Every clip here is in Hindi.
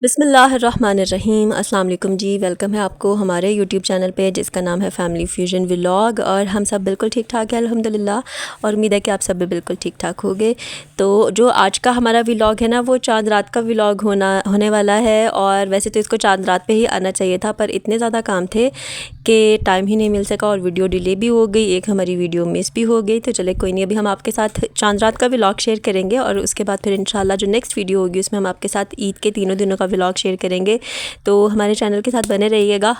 बिस्मिल्लाहिर्रहमानिर्रहीम। अस्सलाम वालेकुम जी। वेलकम है आपको हमारे यूट्यूब चैनल पे जिसका नाम है फैमिली फ्यूजन व्लॉग। और हम सब बिल्कुल ठीक ठाक है अल्हम्दुलिल्लाह, और उम्मीद है कि आप सब भी बिल्कुल ठीक ठाक होंगे। तो जो आज का हमारा व्लॉग है ना, वो चांद रात का व्लॉग होने वाला है। और वैसे तो इसको चांद रात पे ही आना चाहिए था, पर इतने ज़्यादा काम थे कि टाइम ही नहीं मिल सका और वीडियो डिले भी हो गई, एक हमारी वीडियो मिस भी हो गई। तो चले कोई नहीं, अभी हम आपके साथ चांद रात का व्लॉग शेयर करेंगे और उसके बाद फिर इंशाल्लाह जो नेक्स्ट वीडियो होगी उसमें हम आपके साथ ईद के तीनों दिनों का व्लॉग शेयर करेंगे। तो हमारे चैनल के साथ बने रहिएगा।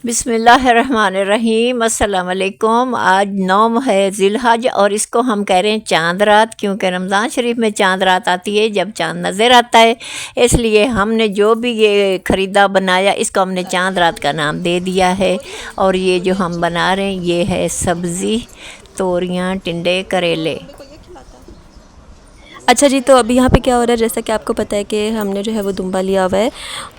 बिस्मिल्लाहिर्रहमानिर्रहीम। अस्सलाम वालेकुम। आज 9 है ज़िलहज और इसको हम कह रहे हैं चांद रात, क्योंकि रमज़ान शरीफ में चांद रात आती है जब चांद नज़र आता है। इसलिए हमने जो भी ये ख़रीदा बनाया इसको हमने चांद रात का नाम दे दिया है। और ये जो हम बना रहे हैं ये है सब्ज़ी, तोरियां, टिंडे, करेले। अच्छा जी, तो अभी यहाँ पे क्या हो रहा है, जैसा कि आपको पता है कि हमने जो है वो दुम्बा लिया हुआ है।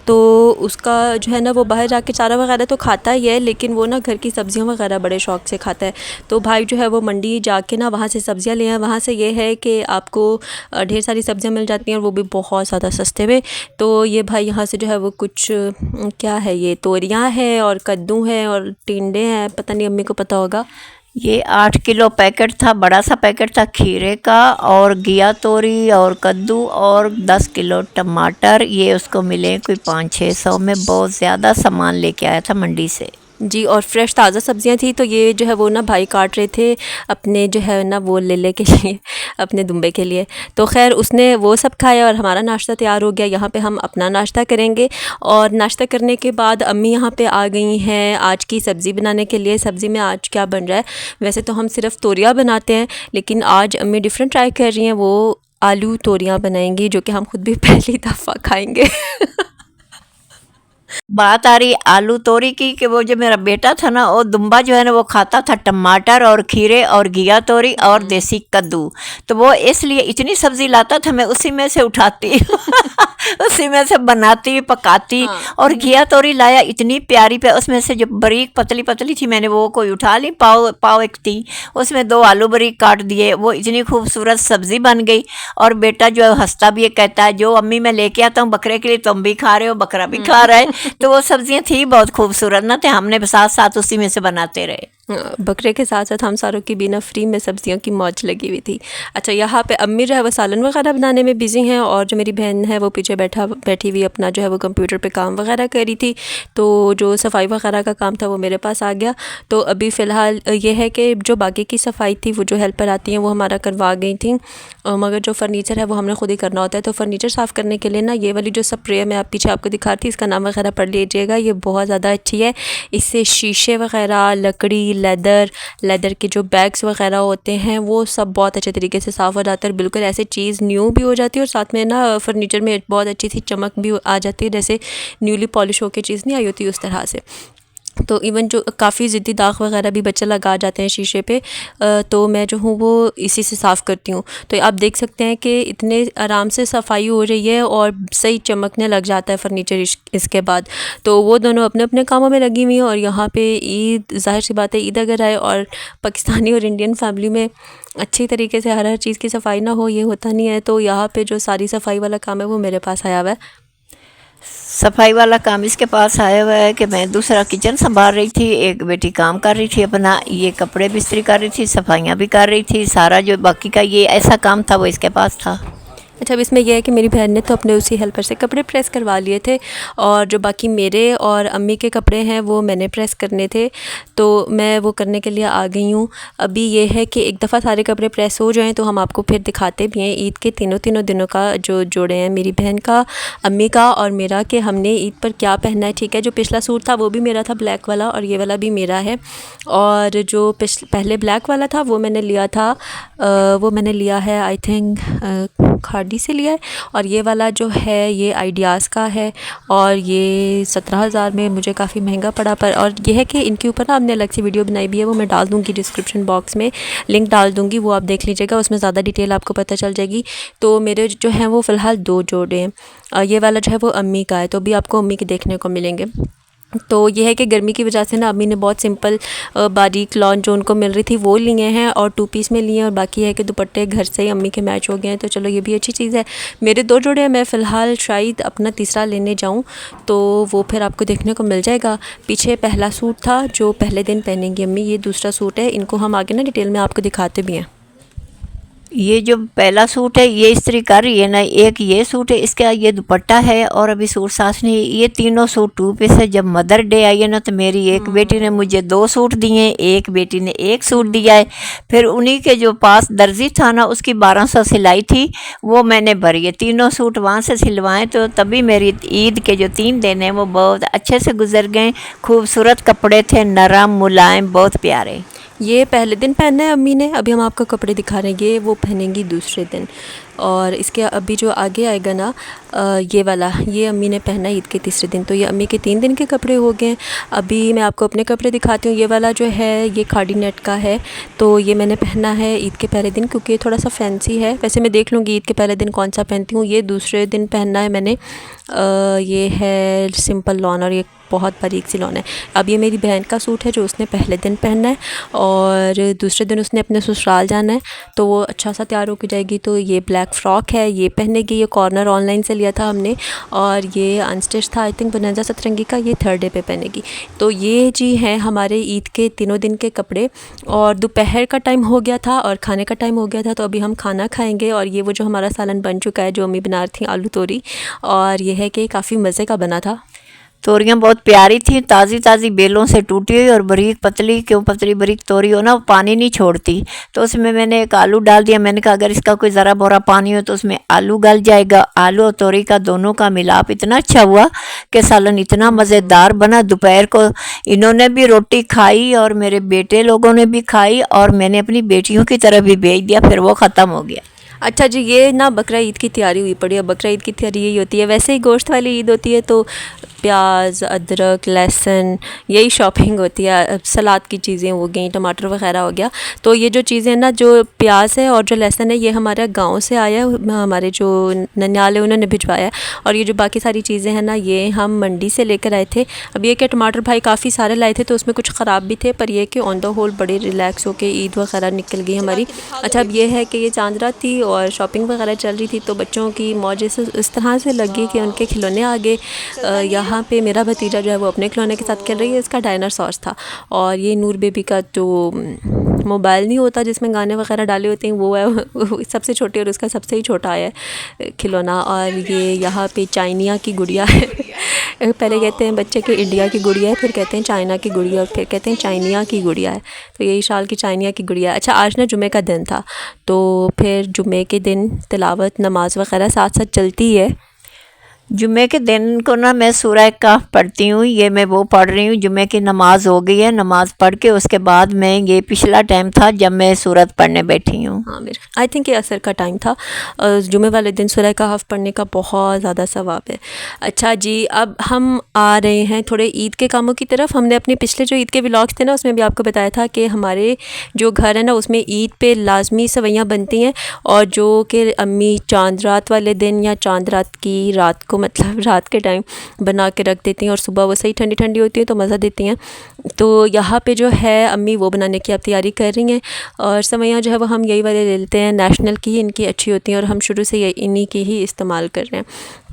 तो उसका जो है ना, वो बाहर जाके चारा वगैरह तो खाता ही है, लेकिन वो ना घर की सब्ज़ियाँ वगैरह बड़े शौक़ से खाता है। तो भाई जो है वो मंडी जाके ना वहाँ से सब्ज़ियाँ ले आए। वहाँ से ये है कि आपको ढेर सारी सब्ज़ियाँ मिल जाती हैं और वो भी बहुत ज़्यादा सस्ते में। तो ये भाई यहाँ से जो है वो कुछ क्या है, ये तोरियाँ हैं और कद्दू है और टिंडे हैं, पता नहीं अम्मी को पता होगा। ये 8 किलो पैकेट था, बड़ा सा पैकेट था खीरे का, और घिया तोरी और कद्दू और 10 किलो टमाटर। ये उसको मिले कोई 500-600 में। बहुत ज़्यादा सामान लेके आया था मंडी से जी, और फ्रेश ताज़ा सब्ज़ियाँ थी। तो ये जो है वो ना भाई काट रहे थे अपने जो है ना वो लेले के लिए अपने दुम्बे के लिए। तो खैर उसने वो सब खाया और हमारा नाश्ता तैयार हो गया। यहाँ पे हम अपना नाश्ता करेंगे और नाश्ता करने के बाद अम्मी यहाँ पे आ गई हैं आज की सब्ज़ी बनाने के लिए। सब्ज़ी में आज क्या बन रहा है, वैसे तो हम सिर्फ तोरियाँ बनाते हैं, लेकिन आज अम्मी डिफरेंट ट्राई कर रही हैं। वो आलू तोरियाँ बनाएंगी जो कि हम खुद भी पहली दफ़ा खाएँगे। बात आ रही आलू तोरी की कि वो जो मेरा बेटा था ना, वो दुम्बा जो है ना वो खाता था टमाटर और खीरे और घिया तोरी और देसी कद्दू। तो वो इसलिए इतनी सब्ज़ी लाता था, मैं उसी में से उठाती उसी में से बनाती पकाती। और घिया तोरी लाया इतनी प्यारी उसमें से जो बारीक पतली पतली थी, मैंने वो कोई उठा ली, पाव एक थी, उसमें 2 आलू बारीक काट दिए। वो इतनी खूबसूरत सब्ज़ी बन गई। और बेटा जो है हंसता भी है, कहता है जो अम्मी मैं लेके आता हूँ बकरे के लिए तुम भी खा रहे हो, बकरा भी खा रहा है। तो वो सब्जियां थी बहुत खूबसूरत ना, थे हमने साथ साथ उसी में से बनाते रहे। बकरे के साथ साथ हम सारों की भी ना फ्री में सब्जियों की मौज लगी हुई थी। अच्छा, यहाँ पे अम्मी जो है वो सालन वगैरह बनाने में बिज़ी हैं और जो मेरी बहन है वो पीछे बैठी हुई अपना जो है वो कंप्यूटर पे काम वगैरह कर रही थी। तो जो सफाई वगैरह का काम था वो मेरे पास आ गया। तो अभी फ़िलहाल ये है कि जो बाकी की सफाई थी वो जो हेल्पर आती हैं वो हमारा करवा गई थी, मगर जो फर्नीचर है वो हमने खुद ही करना होता है। तो फर्नीचर साफ़ करने के लिए ना ये वाली जो स्प्रे मैं पीछे आपको दिखा रही थी, इसका नाम वगैरह पढ़ लीजिएगा। ये बहुत ज़्यादा अच्छी है। इससे शीशे वगैरह, लकड़ी, लेदर के जो बैग्स वगैरह होते हैं वो सब बहुत अच्छे तरीके से साफ़ हो जाता है। बिल्कुल ऐसे चीज़ न्यू भी हो जाती है और साथ में ना फर्नीचर में बहुत अच्छी सी चमक भी आ जाती है, जैसे न्यूली पॉलिश होकर चीज़ नहीं आई होती उस तरह से। तो इवन जो काफ़ी ज़िद्दी दाग वगैरह भी बच्चे लगा जाते हैं शीशे पे, तो मैं जो हूँ वो इसी से साफ़ करती हूँ। तो आप देख सकते हैं कि इतने आराम से सफाई हो रही है और सही चमकने लग जाता है फर्नीचर इसके बाद। तो वो दोनों अपने अपने कामों में लगी हुई हैं। और यहाँ पे ईद, ज़ाहिर सी बात है, ईद अगर आए और पाकिस्तानी और इंडियन फैमिली में अच्छी तरीके से हर चीज़ की सफाई ना हो, ये होता नहीं है। तो यहाँ पे जो सारी सफाई वाला काम है वो मेरे पास आया हुआ है। सफाई वाला काम इसके पास आया हुआ है कि मैं दूसरा किचन संभाल रही थी, एक बेटी काम कर रही थी अपना, ये कपड़े बिस्तरी कर रही थी, सफाइयाँ भी कर रही थी। सारा जो बाकी का ये ऐसा काम था वो इसके पास था। अच्छा, अब इसमें यह है कि मेरी बहन ने तो अपने उसी हेल्पर से कपड़े प्रेस करवा लिए थे और जो बाकी मेरे और अम्मी के कपड़े हैं वो मैंने प्रेस करने थे, तो मैं वो करने के लिए आ गई हूँ। अभी ये है कि एक दफ़ा सारे कपड़े प्रेस हो जाएं तो हम आपको फिर दिखाते भी हैं ईद के तीनों दिनों का जो जोड़े हैं, मेरी बहन का, अम्मी का और मेरा, कि हमने ईद पर क्या पहना है। ठीक है, जो पिछला सूट था वो भी मेरा था ब्लैक वाला और ये वाला भी मेरा है। और जो पहले ब्लैक वाला था वो मैंने लिया है आई थिंक खाड़ी से लिया है। और ये वाला जो है ये आइडियाज़ का है और ये 17,000 में मुझे काफ़ी महंगा पड़ा। पर और ये है कि इनके ऊपर ना हमने अलग से वीडियो बनाई भी है, वो मैं डाल दूँगी डिस्क्रिप्शन बॉक्स में, लिंक डाल दूँगी, वो आप देख लीजिएगा, उसमें ज़्यादा डिटेल आपको पता चल जाएगी। तो मेरे जो हैं वो फ़िलहाल 2 जोड़े हैं। ये वाला जो है वो अम्मी का है, तो अभी आपको अम्मी के देखने को मिलेंगे। तो ये है कि गर्मी की वजह से ना अम्मी ने बहुत सिंपल बारीक लॉन जो उनको मिल रही थी वो लिए हैं और 2 पीस में लिए हैं, और बाकी है कि दुपट्टे घर से ही अम्मी के मैच हो गए हैं। तो चलो ये भी अच्छी चीज़ है। मेरे 2 जोड़े हैं, मैं फ़िलहाल शायद अपना तीसरा लेने जाऊँ तो वो फिर आपको देखने को मिल जाएगा। पीछे पहला सूट था जो पहले दिन पहनेंगी अम्मी, ये दूसरा सूट है। इनको हम आगे ना डिटेल में आपको दिखाते भी हैं। ये जो पहला सूट है ये इस्त्री कर रही है ना, एक ये सूट है, इसका ये दुपट्टा है और अभी सूट सास नहीं। ये तीनों सूट 2 पीस है। जब मदर डे आई है ना तो मेरी एक बेटी ने मुझे 2 सूट दिए, एक बेटी ने 1 सूट दिया है। फिर उन्हीं के जो पास दर्जी था ना उसकी 1200 सिलाई थी, वो मैंने भरी है। तीनों सूट वहाँ से सिलवाएं तो तभी मेरी ईद के जो 3 दिन हैं वो बहुत अच्छे से गुजर गए। खूबसूरत कपड़े थे, नरम मुलायम, बहुत प्यारे। ये पहले दिन पहना है अम्मी ने, अभी हम आपको कपड़े दिखा रहे हैं, ये वो पहनेंगी दूसरे दिन। और इसके अभी जो आगे आएगा ना ये वाला, ये अम्मी ने पहना ईद के तीसरे दिन। तो ये अम्मी के 3 दिन के कपड़े हो गए। अभी मैं आपको अपने कपड़े दिखाती हूँ। ये वाला जो है ये खाड़ी नेट का है, तो ये मैंने पहना है ईद के पहले दिन क्योंकि ये थोड़ा सा फैंसी है। वैसे मैं देख लूँगी ईद के पहले दिन कौन सा पहनती हूँ। ये दूसरे दिन पहनना है मैंने। ये है सिंपल लॉन और ये बहुत बारीक सी लॉन है। अब ये मेरी बहन का सूट है जो उसने पहले दिन पहनना है और दूसरे दिन उसने अपने ससुराल जाना है, तो वो अच्छा सा तैयार होकर जाएगी। तो ये ब्लैक फ़्रॉक है, ये पहनेगी। ये कॉर्नर ऑनलाइन से लिया था हमने और ये अनस्टिच था आई थिंक बनंजा सतरंगी का। ये 3rd डे पे पहनेगी। तो ये जी हैं हमारे ईद के तीनों दिन के कपड़े। और दोपहर का टाइम हो गया था और खाने का टाइम हो गया था, तो अभी हम खाना खाएँगे। और ये वो जो हमारा सालन बन चुका है जो अम्मी बना रही थी, आलू तोरी, और ये है कि काफ़ी मज़े का बना था। तोरियां बहुत प्यारी थी, ताज़ी ताज़ी बेलों से टूटी हुई और बारीक पतली, क्यों पतली बारीक तोरी हो ना वो पानी नहीं छोड़ती। तो उसमें मैंने एक आलू डाल दिया। मैंने कहा अगर इसका कोई ज़रा बोरा पानी हो तो उसमें आलू गल जाएगा। आलू और तोरी का दोनों का मिलाप इतना अच्छा हुआ कि सालन इतना मज़ेदार बना। दोपहर को इन्होंने भी रोटी खाई और मेरे बेटे लोगों ने भी खाई और मैंने अपनी बेटियों की तरफ भी भेज दिया, फिर वो ख़त्म हो गया। अच्छा जी, ये ना बकरा ईद की तैयारी हुई पड़ी है। बकरा ईद की तैयारी यही होती है। वैसे ही गोश्त वाली ईद होती है तो प्याज, अदरक, लहसुन, यही शॉपिंग होती है। सलाद की चीज़ें हो गई, टमाटर वगैरह हो गया। तो ये जो चीज़ें ना, जो प्याज है और जो लहसुन है, ये हमारे गांव से आया है। हमारे जो ननियाल है उन्होंने भिजवाया है। और ये जो बाकी सारी चीज़ें हैं ना, ये हम मंडी से लेकर आए थे। अब ये कि टमाटर भाई काफ़ी सारे लाए थे तो उसमें कुछ ख़राब भी थे, पर ये कि ऑन द होल बड़े रिलैक्स होकर ईद वगैरह निकल गई हमारी। अच्छा, अब ये है कि ये चांद रात थी और शॉपिंग वगैरह चल रही थी, तो बच्चों की मौज इस तरह से लगी कि उनके खिलौने आ गए। यहाँ पे मेरा भतीजा जो है वो अपने खिलौने के साथ खेल रही है। इसका डायनासॉर्स था। और ये नूर बेबी का जो मोबाइल नहीं होता जिसमें गाने वगैरह डाले होते हैं वो है, वो सबसे छोटी और उसका सबसे ही छोटा है खिलौना। और ये यहाँ पे चाइनिया की गुड़िया है। पहले कहते हैं बच्चे के इंडिया की गुड़िया है, फिर कहते हैं चाइना की गुड़िया, और फिर कहते हैं चाइनिया की गुड़िया है। तो यही साल की चाइनिया की गुड़िया है। अच्छा, आज ना जुमे का दिन था, तो फिर जुमे के दिन तिलावत नमाज वगैरह साथ साथ चलती है। जुमे के दिन को ना मैं सूरह कहफ पढ़ती हूँ। ये मैं वो पढ़ रही हूँ। जुमे की नमाज हो गई है, नमाज पढ़ के उसके बाद मैं, ये पिछला टाइम था जब मैं सूरत पढ़ने बैठी हूँ। हाँ, मेरे आई थिंक ये असर का टाइम था। जुमे वाले दिन सूरह कहफ पढ़ने का बहुत ज़्यादा सवाब है। अच्छा जी, अब हम आ रहे हैं थोड़े ईद के कामों की तरफ। हमने अपने पिछले जो ईद के व्लॉग्स थे ना उसमें भी आपको बताया था कि हमारे जो घर है ना उसमें ईद पे लाजमी सवैयाँ बनती हैं, और जो कि अम्मी चांद रात वाले दिन या चांद रात की रात को, मतलब रात के टाइम बना के रख देती हैं और सुबह वो सही ठंडी ठंडी होती है तो मज़ा देती हैं। तो यहाँ पे जो है अम्मी वो बनाने की अब तैयारी कर रही हैं। और सवैयाँ जो है वो हम यही वाले ले लेते हैं, नेशनल की, इनकी अच्छी होती हैं और हम शुरू से इन्हीं की ही इस्तेमाल कर रहे हैं।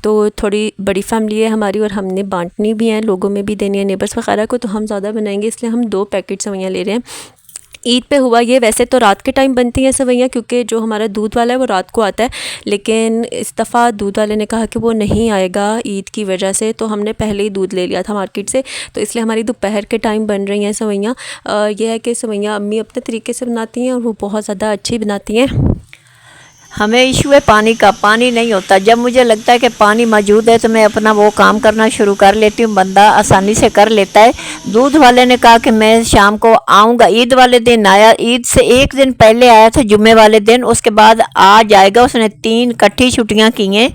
तो थोड़ी बड़ी फैमिली है हमारी और हमने बांटनी भी है, लोगों में भी देनी है, नेबर्स वगैरह को। तो हम ज़्यादा बनाएंगे इसलिए हम 2 पैकेट सवैयाँ ले रहे हैं। ईद पे हुआ ये, वैसे तो रात के टाइम बनती हैं सवैयाँ क्योंकि जो हमारा दूध वाला है वो रात को आता है, लेकिन इस दफ़ा दूध वाले ने कहा कि वो नहीं आएगा ईद की वजह से, तो हमने पहले ही दूध ले लिया था मार्केट से। तो इसलिए हमारी दोपहर के टाइम बन रही हैं सवैयाँ। यह है कि सवैयाँ अम्मी अपने तरीके से बनाती हैं और वो बहुत ज़्यादा अच्छी बनाती हैं। हमें इशू है पानी का। पानी नहीं होता। जब मुझे लगता है कि पानी मौजूद है तो मैं अपना वो काम करना शुरू कर लेती हूँ, बंदा आसानी से कर लेता है। दूध वाले ने कहा कि मैं शाम को आऊँगा। ईद वाले दिन आया, ईद से एक दिन पहले आया था जुम्मे वाले दिन, उसके बाद आ जाएगा। उसने 3 इकट्ठी छुट्टियाँ की हैं।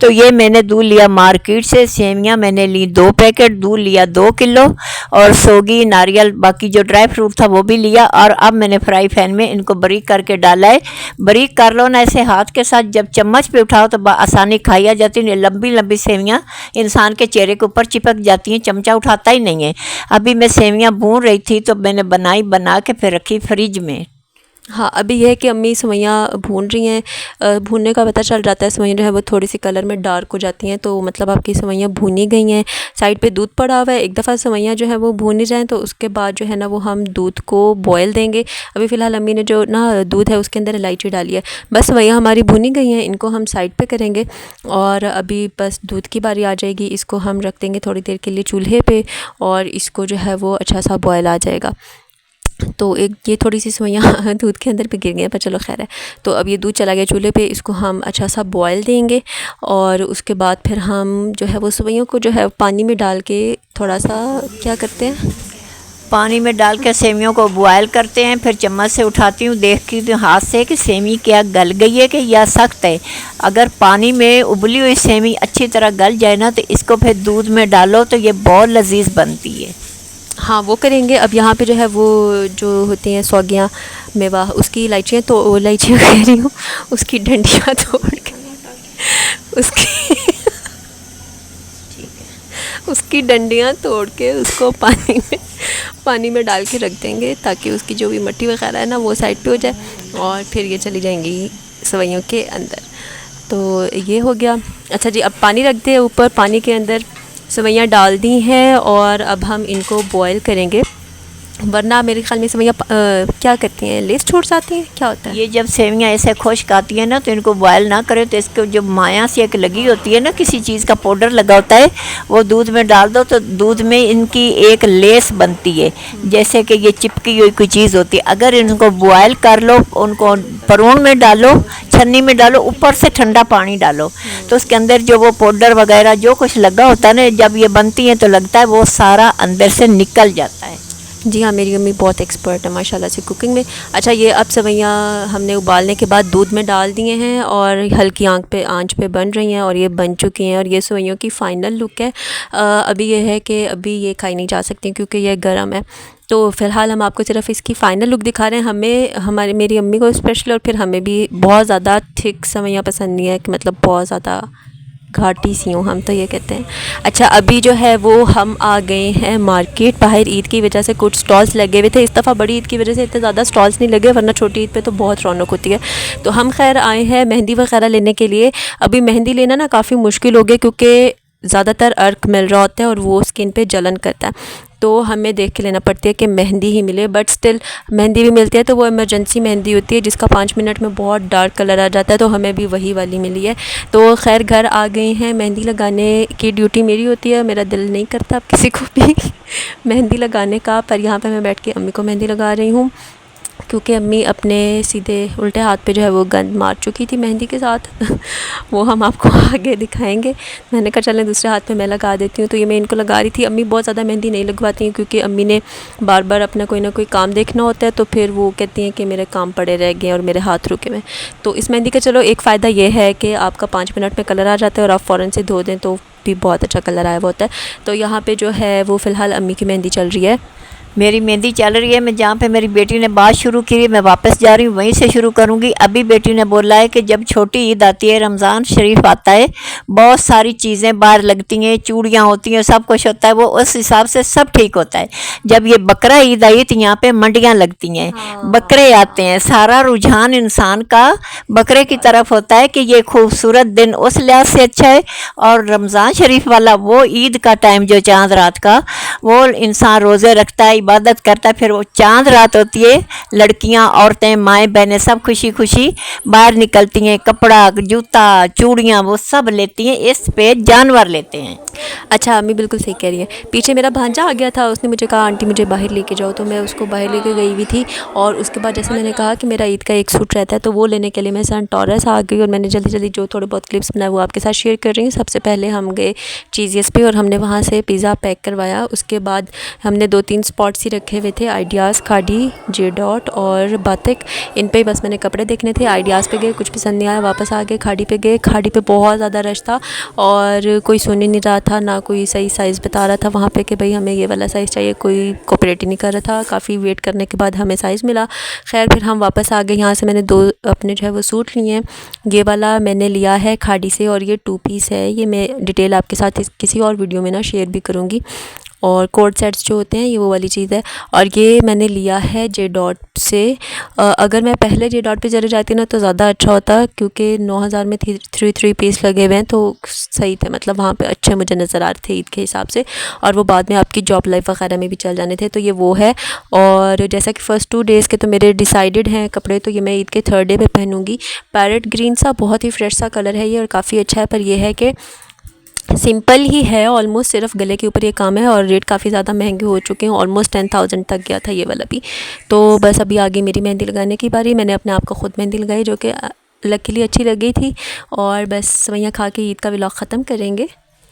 तो ये मैंने दूध लिया मार्केट से। सेवियाँ मैंने ली 2 पैकेट, दूध लिया 2 किलो और सोगी, नारियल, बाकी जो ड्राई फ्रूट था वो भी लिया। और अब मैंने फ्राई पैन में इनको बारीक करके डाला है। बारीक कर लो ना, ऐसे ऐसे हाथ के साथ जब चम्मच पे उठाओ तो आसानी खाई आ जाती है। लंबी लंबी सेवियाँ इंसान के चेहरे के ऊपर चिपक जाती हैं, चमचा उठाता ही नहीं है। अभी मैं सेवियाँ भून रही थी तो मैंने बना के फिर रखी फ्रिज में। हाँ, अभी यह है कि अम्मी सेवइयाँ भून रही हैं। भूनने का पता चल जाता है, सेवइयाँ जो है वो थोड़ी सी कलर में डार्क हो जाती हैं, तो मतलब आपकी सेवइयाँ भूनी गई हैं। साइड पे दूध पड़ा हुआ है, एक दफ़ा सेवइयाँ जो है वो भूनी जाएँ तो उसके बाद जो है ना वो हम दूध को बॉयल देंगे। अभी फ़िलहाल अम्मी ने जो ना दूध है उसके अंदर इलायची डाली है। बस सेवइयाँ हमारी भूनी गई हैं, इनको हम साइड पे करेंगे और अभी बस दूध की बारी आ जाएगी। इसको हम रख देंगे थोड़ी देर के लिए चूल्हे पे और इसको जो है वो अच्छा सा बॉयल आ जाएगा। तो एक ये थोड़ी सी सेवइयाँ दूध के अंदर भी गिर गई हैं, पर चलो खैर है। तो अब ये दूध चला गया चूल्हे पे, इसको हम अच्छा सा बॉयल देंगे और उसके बाद फिर हम जो है वो सेवइयों को जो है पानी में डाल के थोड़ा सा क्या करते हैं, पानी में डाल के सेवियों को बॉयल करते हैं। फिर चम्मच से उठाती हूँ, देखती हूँ हाथ से कि सेवी क्या गल गई है कि या सख्त है। अगर पानी में उबली हुई सेवी अच्छी तरह गल जाए ना तो इसको फिर दूध में डालो तो ये बहुत लजीज बनती है। हाँ वो करेंगे। अब यहाँ पे जो है वो जो होती हैं सौगियाँ मेवा, उसकी इलायचियाँ तो इलायचियाँ कह रही हूँ, उसकी डंडियाँ तोड़ के उसकी उसकी डंडियाँ तोड़ के उसको पानी में डाल के रख देंगे ताकि उसकी जो भी मट्टी वगैरह है ना वो साइड पे हो जाए और फिर ये चली जाएंगी सेवइयों के अंदर। तो ये हो गया। अच्छा जी, अब पानी रख दे ऊपर, पानी के अंदर सेवइयाँ डाल दी हैं और अब हम इनको बॉयल करेंगे, वरना मेरे ख्याल में सेवइयाँ क्या करती हैं, लेस छोड़ जाती हैं, क्या होता है? ये जब सेवियाँ ऐसे खुश्क आती हैं ना तो इनको बॉयल ना करें तो इसको जो माया सी एक लगी होती है ना, किसी चीज़ का पाउडर लगा होता है, वो दूध में डाल दो तो दूध में इनकी एक लेस बनती है, जैसे कि ये चिपकी हुई कोई चीज़ होती है। अगर इनको बॉयल कर लो, उनको परोन में डालो, छन्नी में डालो, ऊपर से ठंडा पानी डालो तो उसके अंदर जो वो पाउडर वगैरह जो कुछ लगा होता है ना, जब ये बनती हैं तो लगता है वो सारा अंदर से निकल जाता है। जी हाँ, मेरी अम्मी बहुत एक्सपर्ट है माशाल्लाह से कुकिंग में। अच्छा, ये अब सेवइयाँ हमने उबालने के बाद दूध में डाल दिए हैं और हल्की आंच पे बन रही हैं और ये बन चुकी हैं और ये सेवइयों की फ़ाइनल लुक है। अभी ये है कि अभी ये खाई नहीं जा सकती क्योंकि ये गर्म है। तो फ़िलहाल हम आपको सिर्फ इसकी फ़ाइनल लुक दिखा रहे हैं। मेरी अम्मी को स्पेशल और फिर हमें भी बहुत ज़्यादा थिक सेवइयाँ पसंद नहीं है कि मतलब बहुत ज़्यादा घाटी सी हूँ, हम तो ये कहते हैं। अच्छा, अभी जो है वो हम आ गए हैं मार्केट। बाहर ईद की वजह से कुछ स्टॉल्स लगे हुए थे। इस दफ़ा बड़ी ईद की वजह से इतने ज़्यादा स्टॉल्स नहीं लगे, वरना छोटी ईद पे तो बहुत रौनक होती है। तो हम खैर आए हैं मेहंदी वगैरह लेने के लिए। अभी मेहंदी लेना ना काफ़ी मुश्किल हो गया क्योंकि ज़्यादातर अर्क मिल रहा होता है और वो स्किन पे जलन करता है, तो हमें देख के लेना पड़ती है कि मेहंदी ही मिले। बट स्टिल मेहंदी भी मिलती है तो वो इमरजेंसी मेहंदी होती है जिसका 5 मिनट में बहुत डार्क कलर आ जाता है, तो हमें भी वही वाली मिली है। तो खैर घर आ गए हैं। मेहंदी लगाने की ड्यूटी मेरी होती है, मेरा दिल नहीं करता किसी को भी मेहंदी लगाने का, पर यहाँ पे मैं बैठ के अम्मी को मेहंदी लगा रही हूँ क्योंकि अम्मी अपने सीधे उल्टे हाथ पे जो है वो गंद मार चुकी थी मेहंदी के साथ वो हम आपको आगे दिखाएंगे। मैंने कहा चलें दूसरे हाथ पे मैं लगा देती हूँ, तो ये मैं इनको लगा रही थी। अम्मी बहुत ज़्यादा मेहंदी नहीं लगवाती हैं क्योंकि अम्मी ने बार बार अपना कोई ना कोई काम देखना होता है, तो फिर वो कहती हैं कि मेरे काम पड़े रह गए और मेरे हाथ रुके हुए। तो इस मेहंदी का चलो एक फ़ायदा ये है कि आपका 5 मिनट में कलर आ जाता है और आप फ़ौरन से धो दें तो भी बहुत अच्छा कलर आया हुआ होता है। तो यहाँ पर जो है वो फ़िलहाल अम्मी की मेहंदी चल रही है। मेरी मेहंदी चल रही है। मैं जहाँ पे मेरी बेटी ने बात शुरू की मैं वापस जा रही हूँ, वहीं से शुरू करूँगी। अभी बेटी ने बोला है कि जब छोटी ईद आती है, रमज़ान शरीफ आता है, बहुत सारी चीज़ें बाहर लगती हैं, चूड़ियाँ होती हैं, सब कुछ होता है, वो उस हिसाब से सब ठीक होता है। जब ये बकरा ईद आई तो यहाँ पे मंडियाँ लगती हैं, बकरे आते हैं, सारा रुझान इंसान का बकरे की तरफ होता है कि ये खूबसूरत दिन उस लिहाज से अच्छा है। और रमज़ान शरीफ वाला वो ईद का टाइम जो चाँद रात का, वो इंसान रोज़े रखता है, इबादत करता है, फिर वो चांद रात होती है, लड़कियां, औरतें, माएँ बहनें सब खुशी खुशी बाहर निकलती हैं, कपड़ा, जूता, चूड़ियाँ वो सब लेती हैं, इस पे जानवर लेते हैं। अच्छा, अम्मी बिल्कुल सही कह रही है। पीछे मेरा भांजा आ गया था, उसने मुझे कहा आंटी मुझे बाहर लेके जाओ, तो मैं उसको बाहर लेके गई हुई थी। और उसके बाद जैसे मैंने कहा कि मेरा ईद का एक सूट रहता है तो वो लेने के लिए मैं सन टॉरस आ गई और मैंने जल्दी जल्दी जो थोड़े बहुत क्लिप्स बनाए वो आपके साथ शेयर कर रही हूँ। सबसे पहले हम गए चीज़ पे और हमने वहाँ से पिज़्ज़ा पैक करवाया। उसके बाद हमने 2-3 स्पॉट्स ही रखे हुए थे, आइडियाज़, खाड़ी, जे डॉट और बातिक। इन पे बस मैंने कपड़े देखने थे। आइडियाज़ पे गए, कुछ पसंद नहीं आया, वापस आ गए। खाड़ी पे गए, खाड़ी पे बहुत ज़्यादा रश था और कोई सुन ही नहीं रहा था, ना कोई सही साइज़ बता रहा था वहाँ पे कि भाई हमें ये वाला साइज़ चाहिए, कोई कोऑपरेट ही नहीं कर रहा था। काफ़ी वेट करने के बाद हमें साइज़ मिला। खैर फिर हम वापस आ गए। यहाँ से मैंने 2 अपने जो है वो सूट लिए हैं। ये वाला मैंने लिया है खाड़ी से और ये 2 पीस है। ये मैं डिटेल आपके साथ किसी और वीडियो में ना शेयर भी करूँगी। और कोट सेट्स जो होते हैं ये वो वाली चीज़ है। और ये मैंने लिया है जे डॉट से। अगर मैं पहले जे डॉट पे चले जाती ना तो ज़्यादा अच्छा होता, क्योंकि 9000 में 3 पीस लगे हुए हैं तो सही थे, मतलब वहाँ पे अच्छे मुझे नज़र आ रहे थे ईद के हिसाब से। और वो बाद में आपकी जॉब लाइफ वगैरह में भी चल जाने थे, तो ये वो है। और जैसा कि फ़र्स्ट 2 डेज़ के तो मेरे डिसाइडेड हैं कपड़े, तो ये मैं ईद के 3rd डे पे पहनूँगी। पैरेट ग्रीन सा बहुत ही फ्रेश सा कलर है ये और काफ़ी अच्छा है, पर यह है कि सिंपल ही है ऑलमोस्ट, सिर्फ गले के ऊपर ये काम है। और रेट काफ़ी ज़्यादा महंगे हो चुके हैं, ऑलमोस्ट 10,000 तक गया था ये वाला भी। तो बस अभी आगे मेरी मेहंदी लगाने की बारी। मैंने अपने आप को ख़ुद मेहंदी लगाई जो कि लकीली अच्छी लगी थी। और बस सवैयाँ खा के ईद का व्लॉग ख़त्म करेंगे।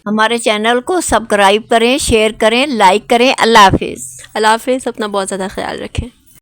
हमारे चैनल को सब्सक्राइब करें, शेयर करें, लाइक करें। अल्लाह हाफिज़। अल्लाह हाफ़िज़। अपना बहुत ज़्यादा ख्याल रखें।